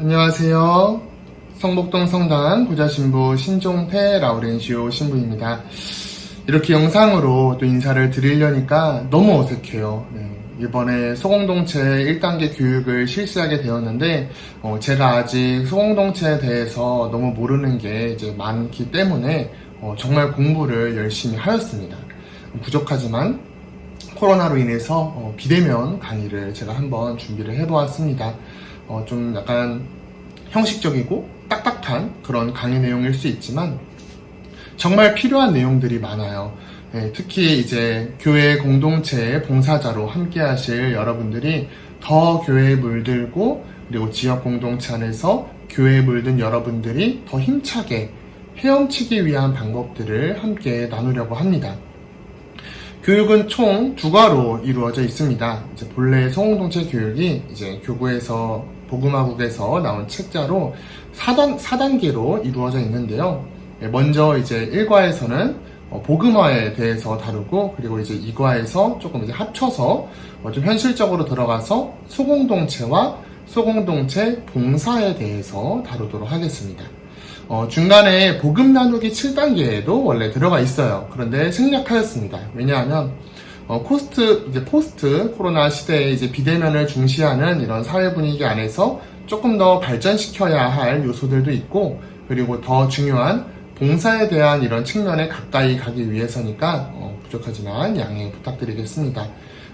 안녕하세요. 성복동 성당 보좌신부 신종태 라우렌시오 신부입니다. 이렇게 영상으로 또 인사를 드리려니까 너무 어색해요. 이번에 소공동체 1단계 교육을 실시하게 되었는데 제가 아직 소공동체에 대해서 너무 모르는 게 이제 많기 때문에 정말 공부를 열심히 하였습니다. 부족하지만 코로나로 인해서 비대면 강의를 제가 한번 준비를 해보았습니다. 좀 약간 형식적이고 딱딱한 그런 강의 내용일 수 있지만 정말 필요한 내용들이 많아요. 특히 이제 교회 공동체의 봉사자로 함께 하실 여러분들이 더 교회에 물들고 그리고 지역 공동체 안에서 교회에 물든 여러분들이 더 힘차게 헤엄치기 위한 방법들을 함께 나누려고 합니다. 교육은 총 2과로 이루어져 있습니다. 이제 본래 소공동체 교육이 이제 교구에서 복음화국에서 나온 책자로 4단계로 이루어져 있는데요. 먼저 이제 1과에서는 복음화에 대해서 다루고, 그리고 이제 2과에서 조금 이제 합쳐서 좀 현실적으로 들어가서 소공동체와 소공동체 봉사에 대해서 다루도록 하겠습니다. 중간에 복음 나누기 7단계에도 원래 들어가 있어요. 그런데 생략하였습니다. 왜냐하면 포스트 코로나 시대에 이제 비대면을 중시하는 이런 사회 분위기 안에서 조금 더 발전시켜야 할 요소들도 있고, 그리고 더 중요한 봉사에 대한 이런 측면에 가까이 가기 위해서니까 부족하지만 양해 부탁드리겠습니다.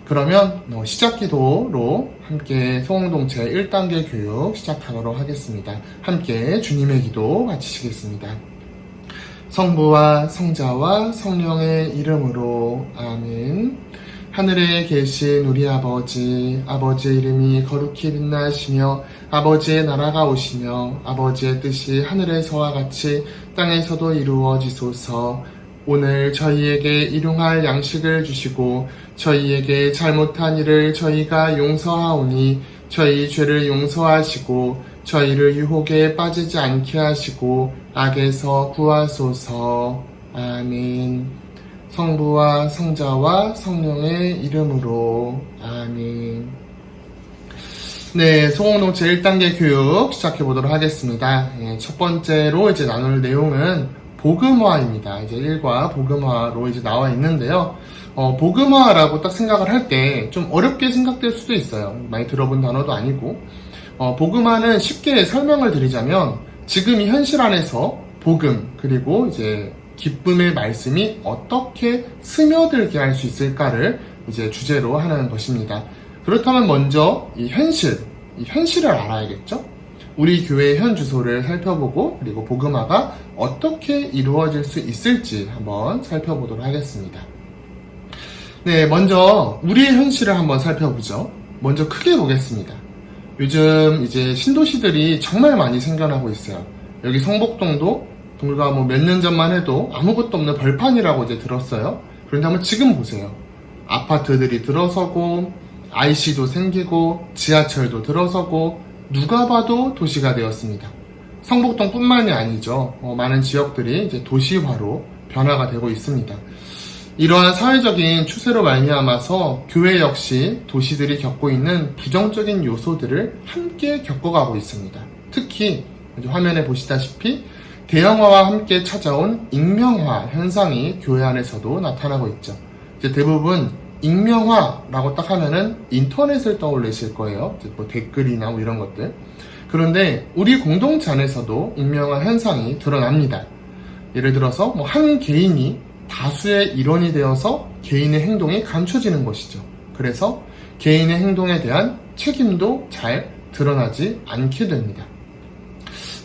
그러면 시작 기도로 함께 소공동체 1단계 교육 시작하도록 하겠습니다. 함께 주님의 기도 바치시겠습니다. 성부와 성자와 성령의 이름으로 아멘. 하늘에 계신 우리 아버지, 아버지의 이름이 거룩히 빛나시며 아버지의 나라가 오시며 아버지의 뜻이 하늘에서와 같이 땅에서도 이루어지소서. 오늘 저희에게 일용할 양식을 주시고 저희에게 잘못한 일을 저희가 용서하오니 저희 죄를 용서하시고 저희를 유혹에 빠지지 않게 하시고 악에서 구하소서. 아멘. 성부와 성자와 성령의 이름으로 아멘. 네, 소공동체 1단계 교육 시작해보도록 하겠습니다. 첫 번째로 이제 나눌 내용은 복음화입니다. 이제 1과 복음화로 이제 나와 있는데요. 복음화라고 딱 생각을 할 때 좀 어렵게 생각될 수도 있어요. 많이 들어본 단어도 아니고. 복음화는 쉽게 설명을 드리자면 지금 이 현실 안에서 복음, 그리고 이제 기쁨의 말씀이 어떻게 스며들게 할 수 있을까를 이제 주제로 하는 것입니다. 그렇다면 먼저 이 현실을 알아야겠죠? 우리 교회의 현 주소를 살펴보고, 그리고 복음화가 어떻게 이루어질 수 있을지 한번 살펴보도록 하겠습니다. 네, 먼저 우리의 현실을 한번 살펴보죠. 먼저 크게 보겠습니다. 요즘 이제 신도시들이 정말 많이 생겨나고 있어요. 여기 성복동도 불과 몇 년 전만 해도 아무것도 없는 벌판이라고 이제 들었어요. 그런데 한번 지금 보세요. 아파트들이 들어서고, IC도 생기고, 지하철도 들어서고, 누가 봐도 도시가 되었습니다. 성복동뿐만이 아니죠. 많은 지역들이 이제 도시화로 변화가 되고 있습니다. 이러한 사회적인 추세로 말미암아서 교회 역시 도시들이 겪고 있는 부정적인 요소들을 함께 겪어가고 있습니다. 특히 화면에 보시다시피 대형화와 함께 찾아온 익명화 현상이 교회 안에서도 나타나고 있죠. 이제 대부분 익명화라고 딱 하면은 인터넷을 떠올리실 거예요. 이제 댓글이나 이런 것들. 그런데 우리 공동체 안에서도 익명화 현상이 드러납니다. 예를 들어서 한 개인이 다수의 일원이 되어서 개인의 행동이 감춰지는 것이죠. 그래서 개인의 행동에 대한 책임도 잘 드러나지 않게 됩니다.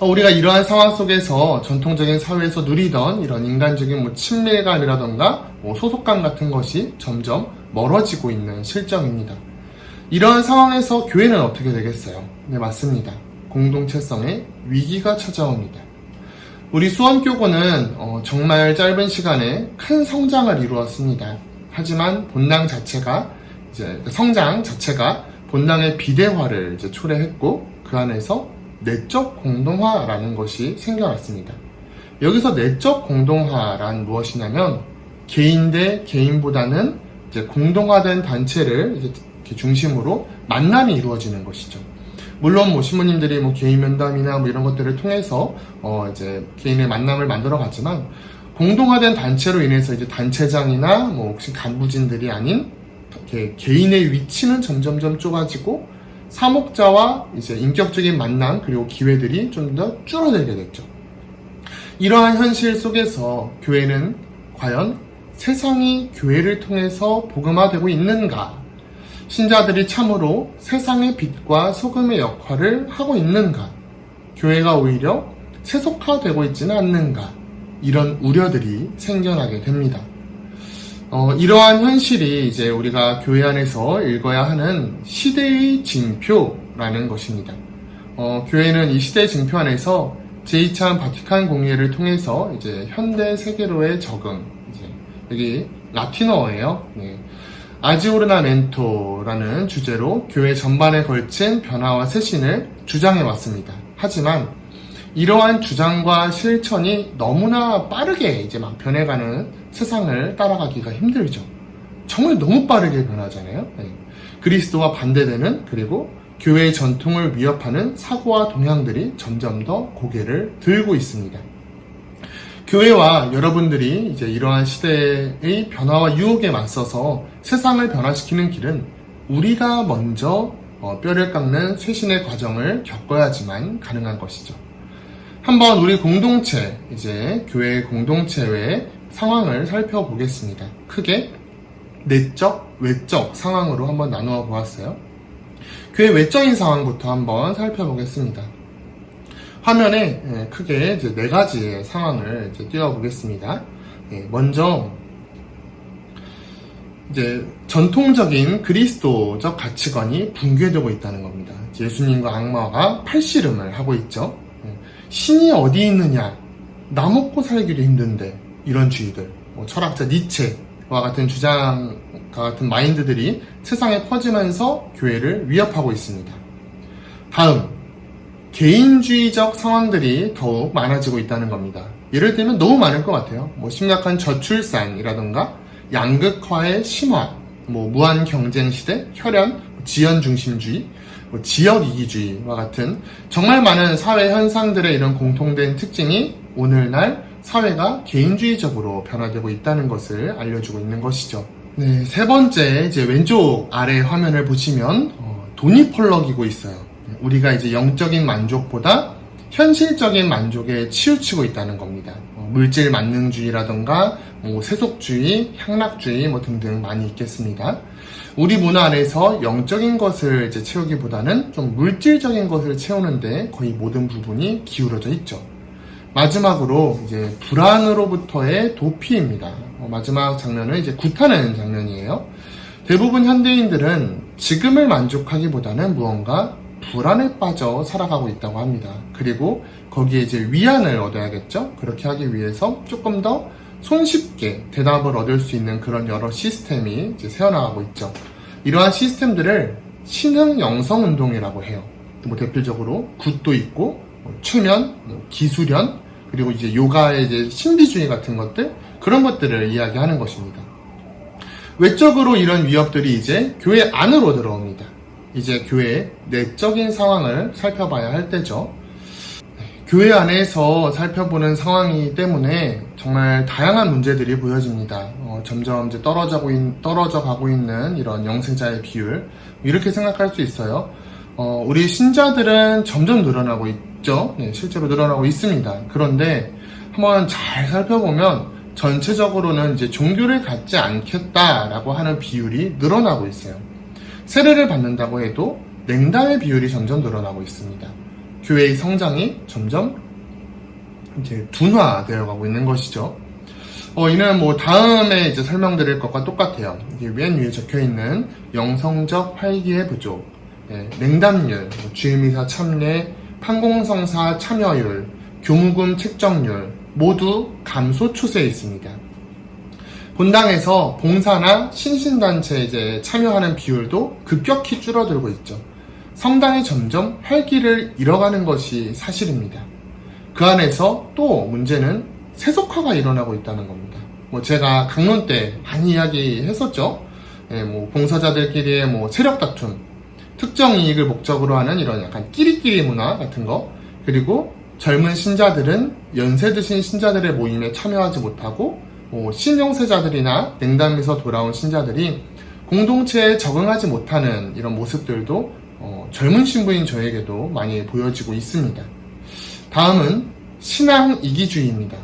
우리가 이러한 상황 속에서 전통적인 사회에서 누리던 이런 인간적인 친밀감이라던가 소속감 같은 것이 점점 멀어지고 있는 실정입니다. 이러한 상황에서 교회는 어떻게 되겠어요? 네, 맞습니다. 공동체성의 위기가 찾아옵니다. 우리 수원교구는 정말 짧은 시간에 큰 성장을 이루었습니다. 하지만 성장 자체가 본당의 비대화를 이제 초래했고, 그 안에서 내적 공동화라는 것이 생겨났습니다. 여기서 내적 공동화란 무엇이냐면 개인 대 개인보다는 이제 공동화된 단체를 이제 중심으로 만남이 이루어지는 것이죠. 물론 뭐 신부님들이 뭐 개인 면담이나 뭐 이런 것들을 통해서 이제 개인의 만남을 만들어 갔지만, 공동화된 단체로 인해서 이제 단체장이나 뭐 혹시 간부진들이 아닌 이렇게 개인의 위치는 점점점 좁아지고, 사목자와 이제 인격적인 만남 그리고 기회들이 좀 더 줄어들게 됐죠. 이러한 현실 속에서 교회는 과연 세상이 교회를 통해서 복음화되고 있는가? 신자들이 참으로 세상의 빛과 소금의 역할을 하고 있는가? 교회가 오히려 세속화되고 있지는 않는가? 이런 우려들이 생겨나게 됩니다. 이러한 현실이 이제 우리가 교회 안에서 읽어야 하는 시대의 징표라는 것입니다. 교회는 이 시대의 징표 안에서 제2차 바티칸 공의회를 통해서 이제 현대 세계로의 적응, 이제 여기 라틴어예요. 네. 아지오르나멘토라는 주제로 교회 전반에 걸친 변화와 쇄신을 주장해 왔습니다. 하지만 이러한 주장과 실천이 너무나 빠르게 이제 막 변해가는 세상을 따라가기가 힘들죠. 정말 너무 빠르게 변하잖아요. 네. 그리스도와 반대되는, 그리고 교회의 전통을 위협하는 사고와 동향들이 점점 더 고개를 들고 있습니다. 교회와 여러분들이 이제 이러한 시대의 변화와 유혹에 맞서서 세상을 변화시키는 길은 우리가 먼저 뼈를 깎는 쇄신의 과정을 겪어야지만 가능한 것이죠. 한번 우리 공동체, 이제 교회 공동체의 상황을 살펴보겠습니다. 크게 내적, 외적 상황으로 한번 나누어 보았어요. 교회 외적인 상황부터 한번 살펴보겠습니다. 화면에 크게 이제 4가지의 상황을 이제 띄워보겠습니다. 먼저 이제 전통적인 그리스도적 가치관이 붕괴되고 있다는 겁니다. 예수님과 악마가 팔씨름을 하고 있죠. 신이 어디 있느냐, 나 먹고 살기도 힘든데, 이런 주의들, 철학자 니체와 같은 주장과 같은 마인드들이 세상에 퍼지면서 교회를 위협하고 있습니다. 다음, 개인주의적 상황들이 더욱 많아지고 있다는 겁니다. 예를 들면 너무 많을 것 같아요. 심각한 저출산이라던가 양극화의 심화, 무한 경쟁 시대, 혈연, 지연 중심주의, 지역 이기주의와 같은 정말 많은 사회 현상들의 이런 공통된 특징이 오늘날 사회가 개인주의적으로 변화되고 있다는 것을 알려주고 있는 것이죠. 네, 세 번째, 이제 왼쪽 아래 화면을 보시면 돈이 펄럭이고 있어요. 우리가 이제 영적인 만족보다 현실적인 만족에 치우치고 있다는 겁니다. 물질 만능주의라던가 세속주의, 향락주의 등등 많이 있겠습니다. 우리 문화 안에서 영적인 것을 이제 채우기보다는 좀 물질적인 것을 채우는데 거의 모든 부분이 기울어져 있죠. 마지막으로 이제 불안으로부터의 도피입니다. 마지막 장면은 이제 굿하는 장면이에요. 대부분 현대인들은 지금을 만족하기보다는 무언가 불안에 빠져 살아가고 있다고 합니다. 그리고 거기에 이제 위안을 얻어야겠죠? 그렇게 하기 위해서 조금 더 손쉽게 대답을 얻을 수 있는 그런 여러 시스템이 이제 새어나가고 있죠. 이러한 시스템들을 신흥 영성 운동이라고 해요. 대표적으로 굿도 있고, 최면, 기술연, 그리고 이제 요가의 이제 신비주의 같은 것들, 그런 것들을 이야기하는 것입니다. 외적으로 이런 위협들이 이제 교회 안으로 들어옵니다. 이제 교회의 내적인 상황을 살펴봐야 할 때죠. 교회 안에서 살펴보는 상황이기 때문에 정말 다양한 문제들이 보여집니다. 점점 이제 떨어져 가고 있는 이런 영세자의 비율, 이렇게 생각할 수 있어요. 우리 신자들은 점점 늘어나고 있죠. 네, 실제로 늘어나고 있습니다. 그런데 한번 잘 살펴보면 전체적으로는 이제 종교를 갖지 않겠다라고 하는 비율이 늘어나고 있어요. 세례를 받는다고 해도 냉담의 비율이 점점 늘어나고 있습니다. 교회의 성장이 점점 이제 둔화되어 가고 있는 것이죠. 이는 다음에 이제 설명드릴 것과 똑같아요. 이게 맨 위에 적혀 있는 영성적 활기의 부족, 냉담률, 주일미사 참례, 판공성사 참여율, 교무금 책정률 모두 감소 추세에 있습니다. 본당에서 봉사나 신신단체에 이제 참여하는 비율도 급격히 줄어들고 있죠. 성당이 점점 활기를 잃어가는 것이 사실입니다. 그 안에서 또 문제는 세속화가 일어나고 있다는 겁니다. 제가 강론 때 많이 이야기했었죠. 봉사자들끼리의 세력 다툼, 특정 이익을 목적으로 하는 이런 약간 끼리끼리 문화 같은 거, 그리고 젊은 신자들은 연세 드신 신자들의 모임에 참여하지 못하고 신용세자들이나 냉담에서 돌아온 신자들이 공동체에 적응하지 못하는 이런 모습들도 젊은 신부인 저에게도 많이 보여지고 있습니다. 다음은 신앙 이기주의입니다.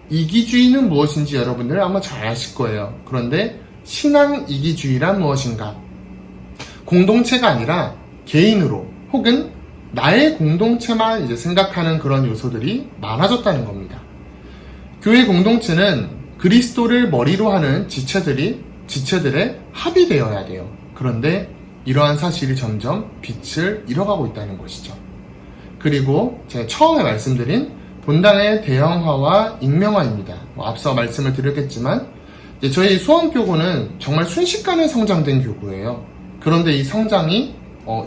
이기주의는 무엇인지 여러분들 아마 잘 아실 거예요. 그런데 신앙 이기주의란 무엇인가? 공동체가 아니라 개인으로 혹은 나의 공동체만 이제 생각하는 그런 요소들이 많아졌다는 겁니다. 교회 공동체는 그리스도를 머리로 하는 지체들의 합이 되어야 돼요. 그런데 이러한 사실이 점점 빛을 잃어가고 있다는 것이죠. 그리고 제가 처음에 말씀드린 본당의 대형화와 익명화입니다. 앞서 말씀을 드렸겠지만 저희 수원교구는 정말 순식간에 성장된 교구예요. 그런데 이 성장이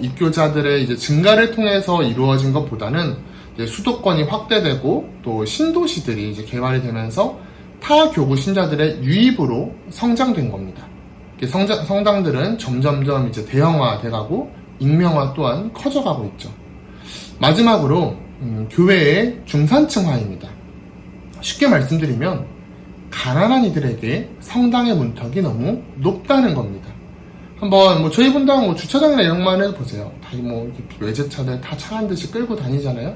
입교자들의 이제 증가를 통해서 이루어진 것보다는 이제 수도권이 확대되고 또 신도시들이 이제 개발이 되면서 타 교구 신자들의 유입으로 성장된 겁니다. 성당들은 점점점 이제 대형화돼가고 익명화 또한 커져가고 있죠. 마지막으로 교회의 중산층화입니다. 쉽게 말씀드리면 가난한 이들에게 성당의 문턱이 너무 높다는 겁니다. 한번 저희 분당 주차장이나 이런 것만 해보세요. 다 외제차들 다 차 한 대씩 끌고 다니잖아요.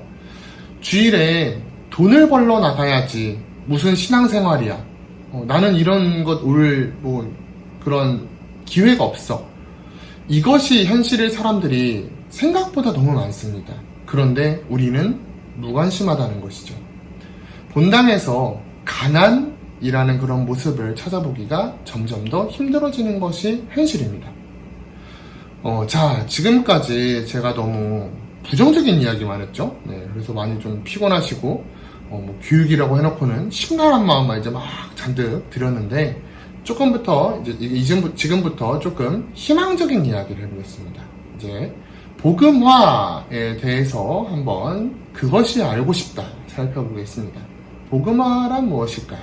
주일에 돈을 벌러 나가야지 무슨 신앙생활이야. 나는 이런 것 올 그런 기회가 없어. 이것이 현실의 사람들이 생각보다 너무 많습니다. 그런데 우리는 무관심하다는 것이죠. 본당에서 가난이라는 그런 모습을 찾아보기가 점점 더 힘들어지는 것이 현실입니다. 자, 지금까지 제가 너무 부정적인 이야기만 했죠. 네, 그래서 많이 좀 피곤하시고, 교육이라고 해놓고는 심란한 마음만 이제 막 잔뜩 드렸는데, 지금부터 조금 희망적인 이야기를 해보겠습니다. 이제, 복음화에 대해서 한번 그것이 알고 싶다 살펴보겠습니다. 복음화란 무엇일까요?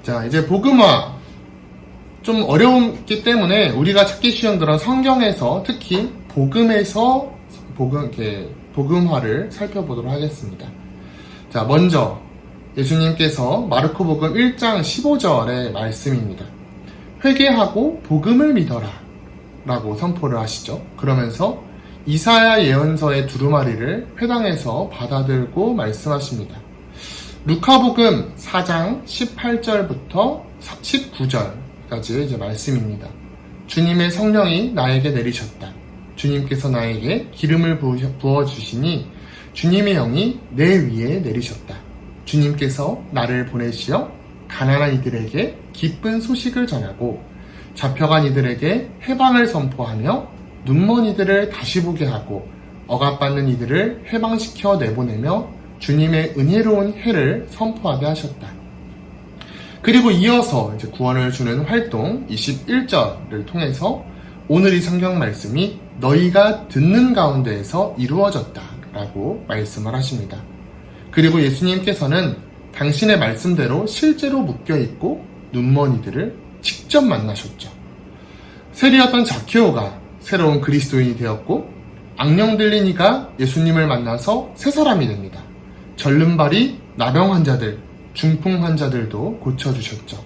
자, 이제 복음화. 좀 어려웠기 때문에 우리가 찾기 쉬운 그런 성경에서 특히 복음화를 살펴보도록 하겠습니다. 자, 먼저 예수님께서 마르코복음 1장 15절의 말씀입니다. 회개하고 복음을 믿어라 라고 선포를 하시죠. 그러면서 이사야 예언서의 두루마리를 회당에서 받아들고 말씀하십니다. 루카복음 4장 18절부터 19절까지의 이제 말씀입니다. 주님의 성령이 나에게 내리셨다. 주님께서 나에게 기름을 부어주시니 주님의 영이 내 위에 내리셨다. 주님께서 나를 보내시어 가난한 이들에게 기쁜 소식을 전하고 잡혀간 이들에게 해방을 선포하며 눈먼 이들을 다시 보게 하고 억압받는 이들을 해방시켜 내보내며 주님의 은혜로운 해를 선포하게 하셨다. 그리고 이어서 이제 구원을 주는 활동 21절을 통해서 오늘 이 성경 말씀이 너희가 듣는 가운데에서 이루어졌다 라고 말씀을 하십니다. 그리고 예수님께서는 당신의 말씀대로 실제로 묶여있고 눈먼 이들을 직접 만나셨죠. 세리였던 자케오가 새로운 그리스도인이 되었고 악령 들린 이가 예수님을 만나서 새 사람이 됩니다. 절름발이 나병 환자들, 중풍 환자들도 고쳐주셨죠.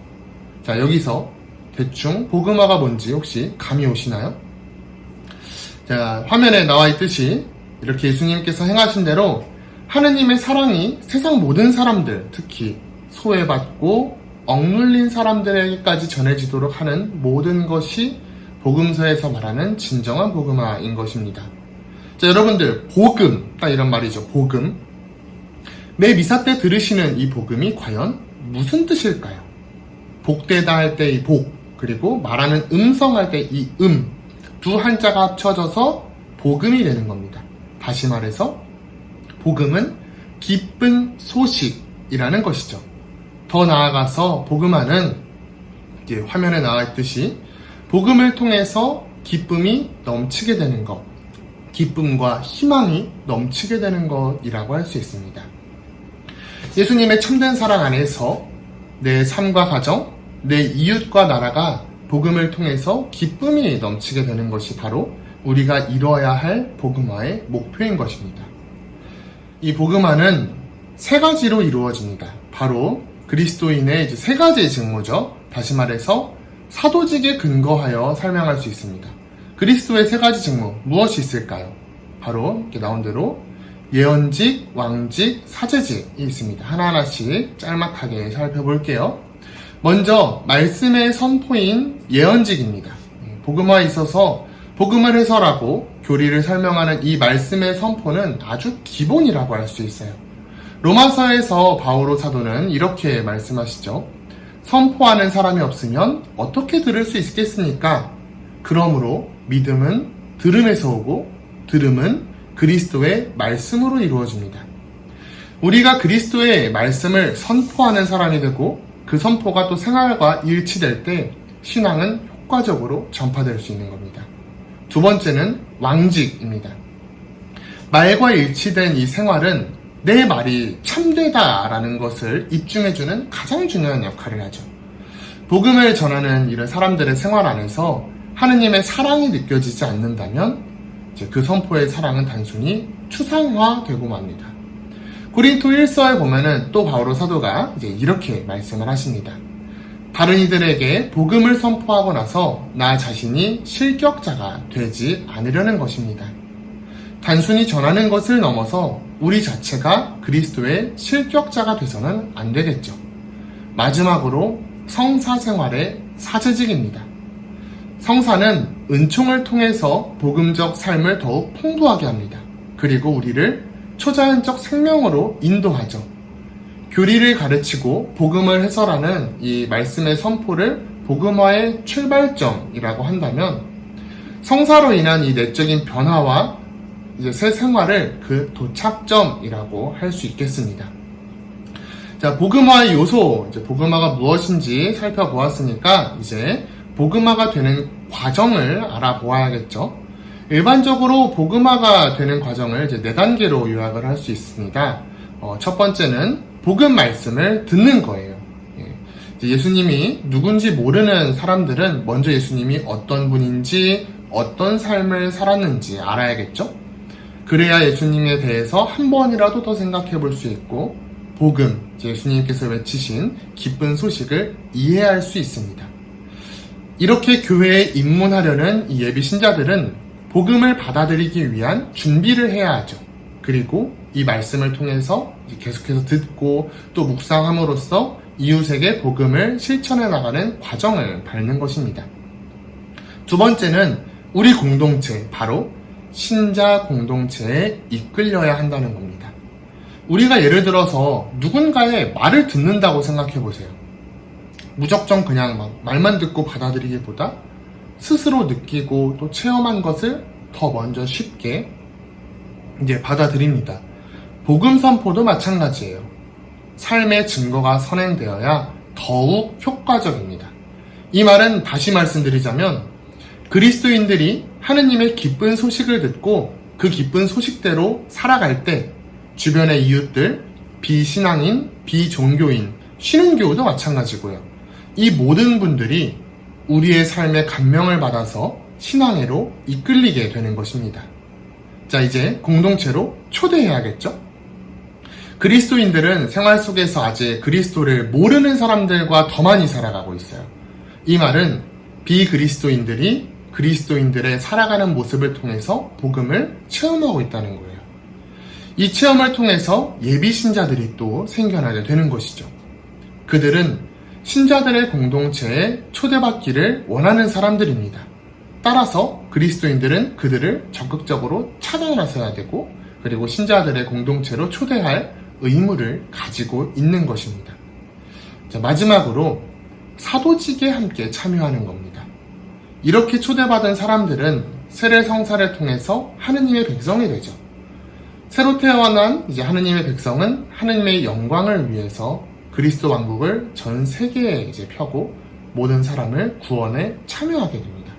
자, 여기서 대충 복음화가 뭔지 혹시 감이 오시나요? 자, 화면에 나와 있듯이 이렇게 예수님께서 행하신 대로 하느님의 사랑이 세상 모든 사람들, 특히 소외받고 억눌린 사람들에게까지 전해지도록 하는 모든 것이 복음서에서 말하는 진정한 복음화인 것입니다. 자, 여러분들, 복음, 딱 이런 말이죠. 복음. 매 미사 때 들으시는 이 복음이 과연 무슨 뜻일까요? 복되다 할 때 이 복, 그리고 말하는 음성할 때 이 두 한자가 합쳐져서 복음이 되는 겁니다. 다시 말해서 복음은 기쁜 소식이라는 것이죠. 더 나아가서 복음화는 이제 화면에 나와 있듯이 복음을 통해서 기쁨이 넘치게 되는 것, 기쁨과 희망이 넘치게 되는 것이라고 할 수 있습니다. 예수님의 참된 사랑 안에서 내 삶과 가정, 내 이웃과 나라가 복음을 통해서 기쁨이 넘치게 되는 것이 바로 우리가 이뤄야 할 복음화의 목표인 것입니다. 이 복음화는 세 가지로 이루어집니다. 바로 그리스도인의 이제 세 가지의 직무죠. 다시 말해서 사도직에 근거하여 설명할 수 있습니다. 그리스도의 세 가지 직무 무엇이 있을까요? 바로 이렇게 나온 대로 예언직, 왕직, 사제직이 있습니다. 하나하나씩 짤막하게 살펴볼게요. 먼저 말씀의 선포인 예언직입니다. 복음화에 있어서 복음을 해설하고 교리를 설명하는 이 말씀의 선포는 아주 기본이라고 할 수 있어요. 로마서에서 바오로 사도는 이렇게 말씀하시죠. 선포하는 사람이 없으면 어떻게 들을 수 있겠습니까? 그러므로 믿음은 들음에서 오고 들음은 그리스도의 말씀으로 이루어집니다. 우리가 그리스도의 말씀을 선포하는 사람이 되고 그 선포가 또 생활과 일치될 때 신앙은 효과적으로 전파될 수 있는 겁니다. 두 번째는 왕직입니다. 말과 일치된 이 생활은 내 말이 참되다라는 것을 입증해주는 가장 중요한 역할을 하죠. 복음을 전하는 이런 사람들의 생활 안에서 하느님의 사랑이 느껴지지 않는다면 이제 그 선포의 사랑은 단순히 추상화되고 맙니다. 고린도 1서에 보면은 또 바오로 사도가 이제 이렇게 말씀을 하십니다. 다른 이들에게 복음을 선포하고 나서 나 자신이 실격자가 되지 않으려는 것입니다. 단순히 전하는 것을 넘어서 우리 자체가 그리스도의 실격자가 돼서는 안 되겠죠. 마지막으로 성사 생활의 사제직입니다. 성사는 은총을 통해서 복음적 삶을 더욱 풍부하게 합니다. 그리고 우리를 초자연적 생명으로 인도하죠. 교리를 가르치고 복음을 해설하는 이 말씀의 선포를 복음화의 출발점이라고 한다면 성사로 인한 이 내적인 변화와 이제 새 생활을 그 도착점이라고 할 수 있겠습니다. 자, 복음화의 요소, 이제 복음화가 무엇인지 살펴보았으니까 이제 복음화가 되는 과정을 알아보아야겠죠. 일반적으로 복음화가 되는 과정을 이제 4단계로 요약을 할 수 있습니다. 첫 번째는 복음 말씀을 듣는 거예요. 예수님이 누군지 모르는 사람들은 먼저 예수님이 어떤 분인지 어떤 삶을 살았는지 알아야겠죠. 그래야 예수님에 대해서 한 번이라도 더 생각해 볼 수 있고 복음, 예수님께서 외치신 기쁜 소식을 이해할 수 있습니다. 이렇게 교회에 입문하려는 이 예비 신자들은 복음을 받아들이기 위한 준비를 해야 하죠. 그리고 이 말씀을 통해서 계속해서 듣고 또 묵상함으로써 이웃에게 복음을 실천해 나가는 과정을 밟는 것입니다. 두 번째는 우리 공동체, 바로 신자 공동체에 이끌려야 한다는 겁니다. 우리가 예를 들어서 누군가의 말을 듣는다고 생각해 보세요. 무작정 그냥 막 말만 듣고 받아들이기보다 스스로 느끼고 또 체험한 것을 더 먼저 쉽게 이제 받아들입니다. 복음 선포도 마찬가지예요. 삶의 증거가 선행되어야 더욱 효과적입니다. 이 말은 다시 말씀드리자면 그리스도인들이 하느님의 기쁜 소식을 듣고 그 기쁜 소식대로 살아갈 때 주변의 이웃들, 비신앙인, 비종교인, 신흥교우도 마찬가지고요. 이 모든 분들이 우리의 삶에 감명을 받아서 신앙회로 이끌리게 되는 것입니다. 자, 이제 공동체로 초대해야겠죠? 그리스도인들은 생활 속에서 아직 그리스도를 모르는 사람들과 더 많이 살아가고 있어요. 이 말은 비그리스도인들이 그리스도인들의 살아가는 모습을 통해서 복음을 체험하고 있다는 거예요. 이 체험을 통해서 예비 신자들이 또 생겨나게 되는 것이죠. 그들은 신자들의 공동체에 초대받기를 원하는 사람들입니다. 따라서 그리스도인들은 그들을 적극적으로 찾아 나서야 되고 그리고 신자들의 공동체로 초대할 의무를 가지고 있는 것입니다. 자, 마지막으로 사도직에 함께 참여하는 겁니다. 이렇게 초대받은 사람들은 세례 성사를 통해서 하느님의 백성이 되죠. 새로 태어난 이제 하느님의 백성은 하느님의 영광을 위해서 그리스도 왕국을 전 세계에 이제 펴고 모든 사람을 구원에 참여하게 됩니다.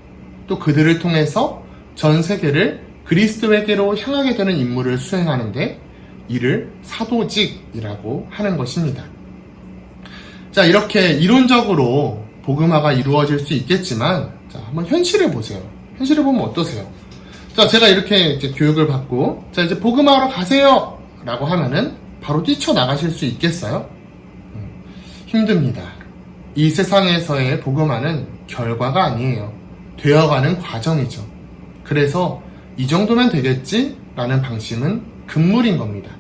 또 그들을 통해서 전 세계를 그리스도에게로 향하게 되는 임무를 수행하는데 이를 사도직이라고 하는 것입니다. 자, 이렇게 이론적으로 복음화가 이루어질 수 있겠지만 자, 한번 현실을 보세요. 현실을 보면 어떠세요? 자, 제가 이렇게 이제 교육을 받고, 자, 이제 복음하러 가세요! 라고 하면은 바로 뛰쳐나가실 수 있겠어요? 힘듭니다. 이 세상에서의 복음화는 결과가 아니에요. 되어가는 과정이죠. 그래서 이 정도면 되겠지? 라는 방심은 금물인 겁니다.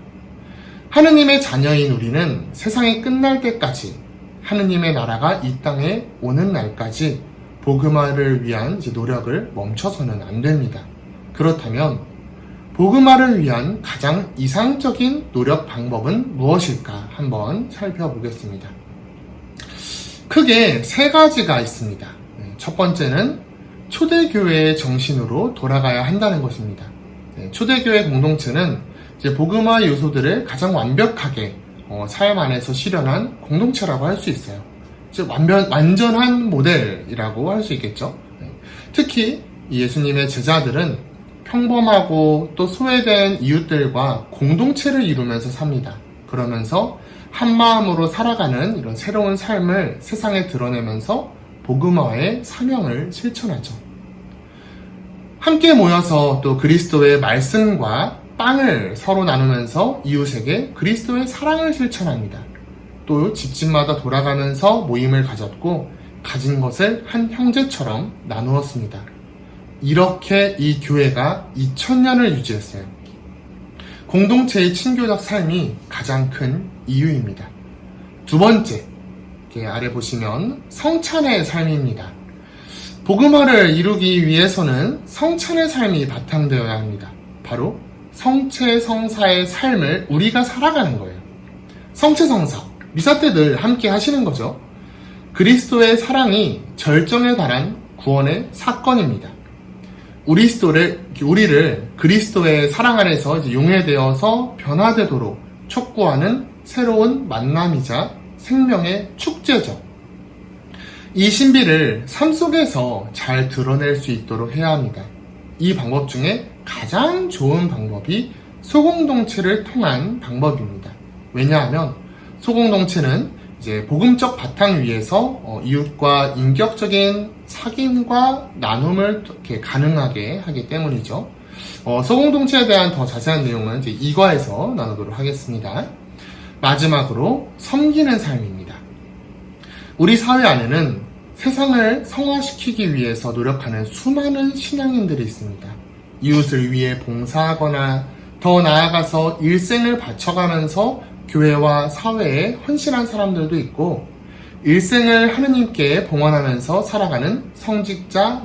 하느님의 자녀인 우리는 세상이 끝날 때까지, 하느님의 나라가 이 땅에 오는 날까지 복음화를 위한 이제 노력을 멈춰서는 안 됩니다. 그렇다면 복음화를 위한 가장 이상적인 노력 방법은 무엇일까 한번 살펴보겠습니다. 크게 세 가지가 있습니다. 첫 번째는 초대교회의 정신으로 돌아가야 한다는 것입니다. 초대교회 공동체는 이제 복음화 요소들을 가장 완벽하게 삶 안에서 실현한 공동체라고 할 수 있어요. 즉 완전한 모델이라고 할 수 있겠죠. 특히 예수님의 제자들은 평범하고 또 소외된 이웃들과 공동체를 이루면서 삽니다. 그러면서 한 마음으로 살아가는 이런 새로운 삶을 세상에 드러내면서 복음화의 사명을 실천하죠. 함께 모여서 또 그리스도의 말씀과 빵을 서로 나누면서 이웃에게 그리스도의 사랑을 실천합니다. 또 집집마다 돌아가면서 모임을 가졌고 가진 것을 한 형제처럼 나누었습니다. 이렇게 이 교회가 2000년을 유지했어요. 공동체의 친교적 삶이 가장 큰 이유입니다. 두 번째, 이렇게 아래 보시면 성찬의 삶입니다. 복음화를 이루기 위해서는 성찬의 삶이 바탕되어야 합니다. 바로 성체성사의 삶을 우리가 살아가는 거예요. 성체성사, 미사 때 늘 함께 하시는 거죠. 그리스도의 사랑이 절정에 달한 구원의 사건입니다. 우리를 그리스도의 사랑 안에서 이제 용해되어서 변화되도록 촉구하는 새로운 만남이자 생명의 축제죠. 이 신비를 삶 속에서 잘 드러낼 수 있도록 해야 합니다. 이 방법 중에 가장 좋은 방법이 소공동체를 통한 방법입니다. 왜냐하면 소공동체는 이제 복음적 바탕 위에서 이웃과 인격적인 사귐과 나눔을 이렇게 가능하게 하기 때문이죠. 소공동체에 대한 더 자세한 내용은 이제 2과에서 나누도록 하겠습니다. 마지막으로 섬기는 삶입니다. 우리 사회 안에는 세상을 성화시키기 위해서 노력하는 수많은 신앙인들이 있습니다. 이웃을 위해 봉사하거나 더 나아가서 일생을 바쳐가면서 교회와 사회에 헌신한 사람들도 있고 일생을 하느님께 봉헌하면서 살아가는 성직자,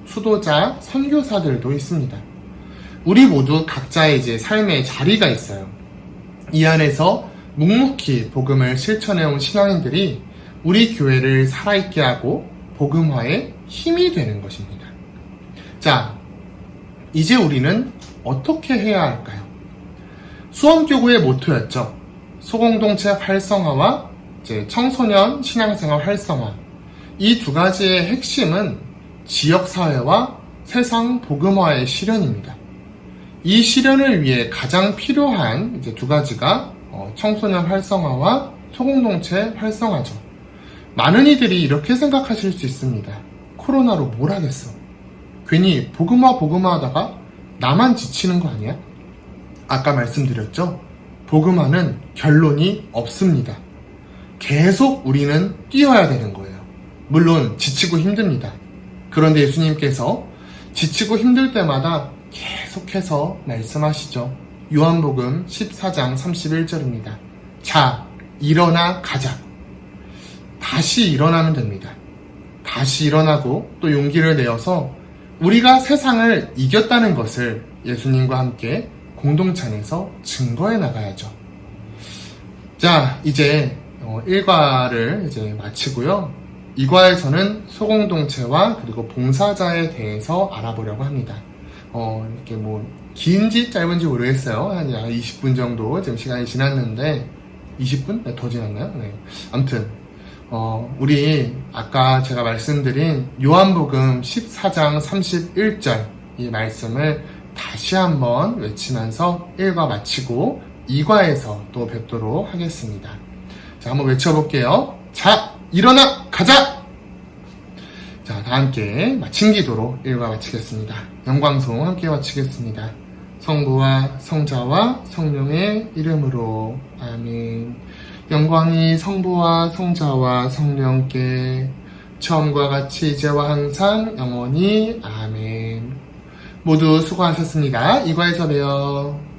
수도자, 선교사들도 있습니다. 우리 모두 각자의 이제 삶의 자리가 있어요. 이 안에서 묵묵히 복음을 실천해온 신앙인들이 우리 교회를 살아있게 하고 복음화의 힘이 되는 것입니다. 자, 이제 우리는 어떻게 해야 할까요? 수원교구의 모토였죠. 소공동체 활성화와 이제 청소년 신앙생활 활성화. 이 두 가지의 핵심은 지역사회와 세상 복음화의 실현입니다. 이 실현을 위해 가장 필요한 이제 두 가지가 청소년 활성화와 소공동체 활성화죠. 많은 이들이 이렇게 생각하실 수 있습니다. 코로나로 뭘 하겠어? 괜히 복음화 하다가 나만 지치는 거 아니야? 아까 말씀드렸죠? 복음화는 결론이 없습니다. 계속 우리는 뛰어야 되는 거예요. 물론 지치고 힘듭니다. 그런데 예수님께서 지치고 힘들 때마다 계속해서 말씀하시죠. 요한복음 14장 31절입니다. 자, 일어나 가자. 다시 일어나면 됩니다. 다시 일어나고 또 용기를 내어서 우리가 세상을 이겼다는 것을 예수님과 함께 공동체 안에서 증거해 나가야죠. 자, 이제 1과를 이제 마치고요. 2과에서는 소공동체와 그리고 봉사자에 대해서 알아보려고 합니다. 이렇게 긴지 짧은지 모르겠어요. 한 20분 정도 지금 시간이 지났는데 20분? 네, 더 지났나요? 네. 아무튼 우리 아까 제가 말씀드린 요한복음 14장 31절 이 말씀을 다시 한번 외치면서 1과 마치고 2과에서 또 뵙도록 하겠습니다. 자, 한번 외쳐볼게요. 자, 일어나 가자! 자, 다 함께 마침 기도로 일과 마치겠습니다. 영광송 함께 마치겠습니다. 성부와 성자와 성령의 이름으로 아멘. 영광이 성부와 성자와 성령께 처음과 같이 이제와 항상 영원히 아멘. 모두 수고하셨습니다. 이과에서 봬요.